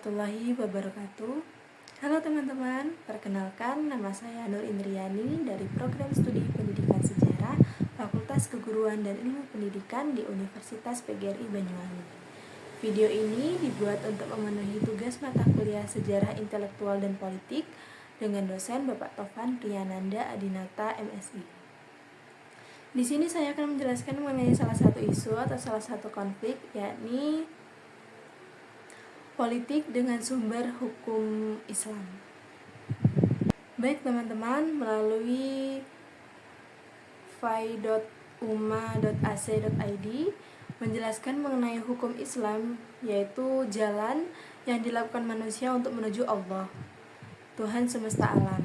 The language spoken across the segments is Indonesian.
warahmatullahi wabarakatuh. Halo teman-teman, perkenalkan nama saya Nur Indriani dari Program Studi Pendidikan Sejarah Fakultas Keguruan dan Ilmu Pendidikan di Universitas PGRI Banyuwangi. Video ini dibuat untuk memenuhi tugas mata kuliah Sejarah Intelektual dan Politik dengan dosen Bapak Tovan Priyananda Adinata MSI. Di sini saya akan menjelaskan mengenai salah satu isu atau salah satu konflik, yakni politik dengan sumber hukum Islam. Baik teman-teman, melalui fai.uma.ac.id menjelaskan mengenai hukum Islam, yaitu jalan yang dilakukan manusia untuk menuju Allah, Tuhan semesta alam.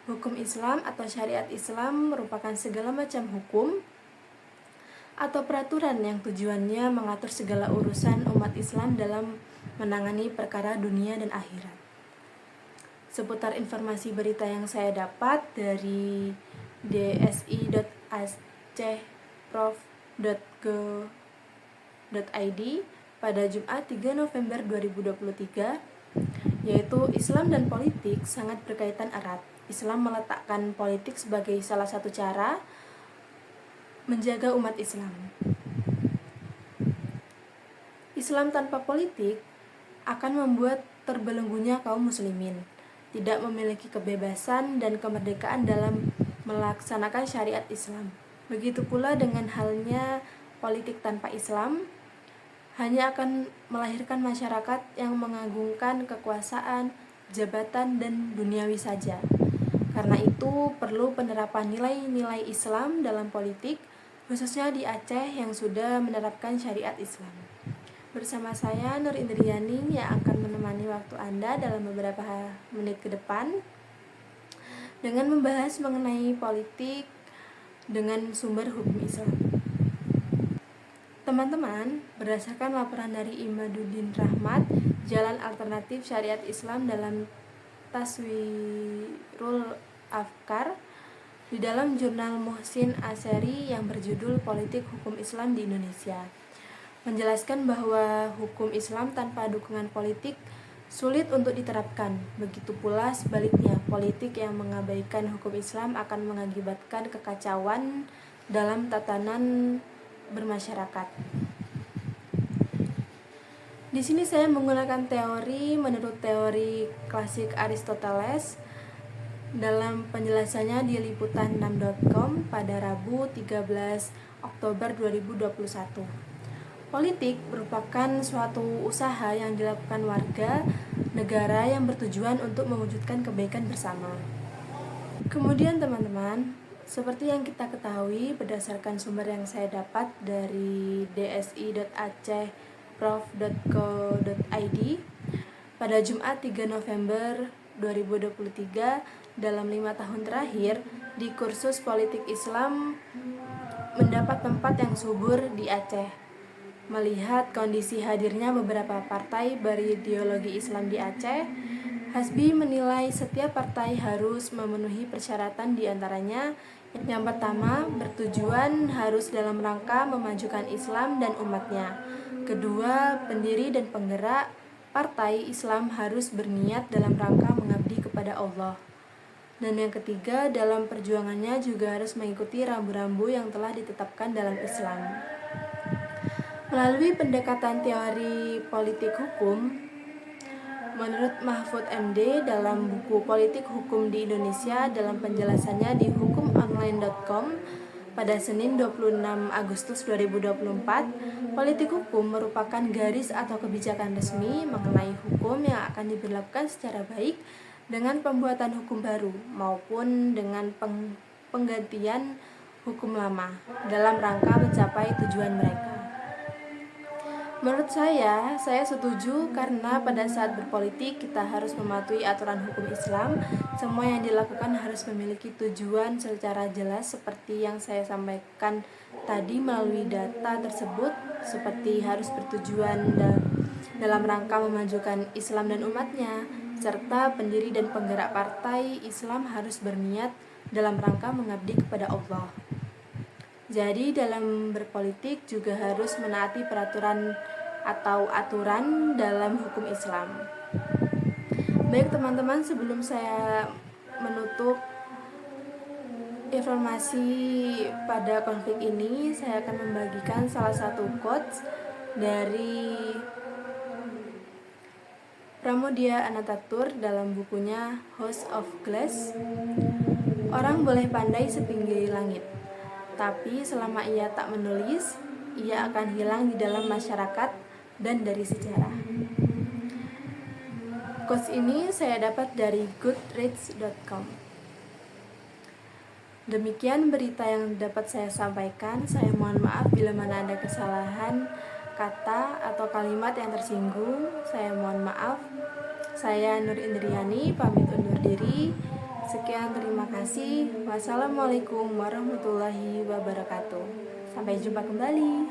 Hukum Islam atau syariat Islam merupakan segala macam hukum atau peraturan yang tujuannya mengatur segala urusan umat Islam dalam menangani perkara dunia dan akhirat. Seputar informasi berita yang saya dapat dari dsi.acehprof.go.id pada Jumat 3 November 2023, yaitu Islam dan politik sangat berkaitan erat. Islam meletakkan politik sebagai salah satu cara menjaga umat Islam. Islam tanpa politik akan membuat terbelenggunya kaum muslimin, tidak memiliki kebebasan dan kemerdekaan dalam melaksanakan syariat Islam. Begitu pula dengan halnya politik tanpa Islam, hanya akan melahirkan masyarakat yang mengagungkan kekuasaan, jabatan, dan duniawi saja. Karena itu perlu penerapan nilai-nilai Islam dalam politik, khususnya di Aceh yang sudah menerapkan syariat Islam. Bersama saya Nur Indriani yang akan menemani waktu Anda dalam beberapa menit ke depan dengan membahas mengenai politik dengan sumber hukum Islam. Teman-teman, berdasarkan laporan dari Imaduddin Rahmat, jalan alternatif syariat Islam dalam Taswirul Afkar di dalam jurnal Muhsin Asyari yang berjudul Politik Hukum Islam di Indonesia, menjelaskan bahwa hukum Islam tanpa dukungan politik sulit untuk diterapkan. Begitu pula sebaliknya, politik yang mengabaikan hukum Islam akan mengakibatkan kekacauan dalam tatanan bermasyarakat. Di sini saya menggunakan teori menurut teori klasik Aristoteles dalam penjelasannya di liputan6.com pada Rabu 13 Oktober 2021. Politik merupakan suatu usaha yang dilakukan warga negara yang bertujuan untuk mewujudkan kebaikan bersama. Kemudian teman-teman, seperti yang kita ketahui berdasarkan sumber yang saya dapat dari dsi.acehprof.go.id pada Jumat 3 November 2023, dalam 5 tahun terakhir di kursus politik Islam mendapat tempat yang subur di Aceh. Melihat kondisi hadirnya beberapa partai berideologi Islam di Aceh, Hasbi menilai setiap partai harus memenuhi persyaratan, diantaranya yang pertama, bertujuan harus dalam rangka memajukan Islam dan umatnya. Kedua, pendiri dan penggerak partai Islam harus berniat dalam rangka mengabdi kepada Allah. Dan yang ketiga, dalam perjuangannya juga harus mengikuti rambu-rambu yang telah ditetapkan dalam Islam. Melalui pendekatan teori politik hukum, menurut Mahfud MD dalam buku Politik Hukum di Indonesia dalam penjelasannya di hukumonline.com pada Senin 26 Agustus 2024, politik hukum merupakan garis atau kebijakan resmi mengenai hukum yang akan diberlakukan secara baik dengan pembuatan hukum baru maupun dengan penggantian hukum lama dalam rangka mencapai tujuan mereka. Menurut saya setuju karena pada saat berpolitik kita harus mematuhi aturan hukum Islam. Semua yang dilakukan harus memiliki tujuan secara jelas seperti yang saya sampaikan tadi melalui data tersebut, seperti harus bertujuan dalam rangka memajukan Islam dan umatnya, serta pendiri dan penggerak partai Islam harus berniat dalam rangka mengabdi kepada Allah. Jadi dalam berpolitik juga harus menaati peraturan atau aturan dalam hukum Islam. Baik teman-teman, sebelum saya menutup informasi pada konflik ini, saya akan membagikan salah satu quotes dari Pramoedya Anantatur dalam bukunya House of Glass. Orang boleh pandai setinggi langit, tapi selama ia tak menulis, ia akan hilang di dalam masyarakat dan dari sejarah. Quotes ini saya dapat dari goodreads.com. Demikian berita yang dapat saya sampaikan. Saya mohon maaf bila mana ada kesalahan kata atau kalimat yang tersinggung. Saya mohon maaf. Saya Nur Indriani, pamit undur diri. Sekian, terima kasih. Wassalamualaikum warahmatullahi wabarakatuh. Sampai jumpa kembali.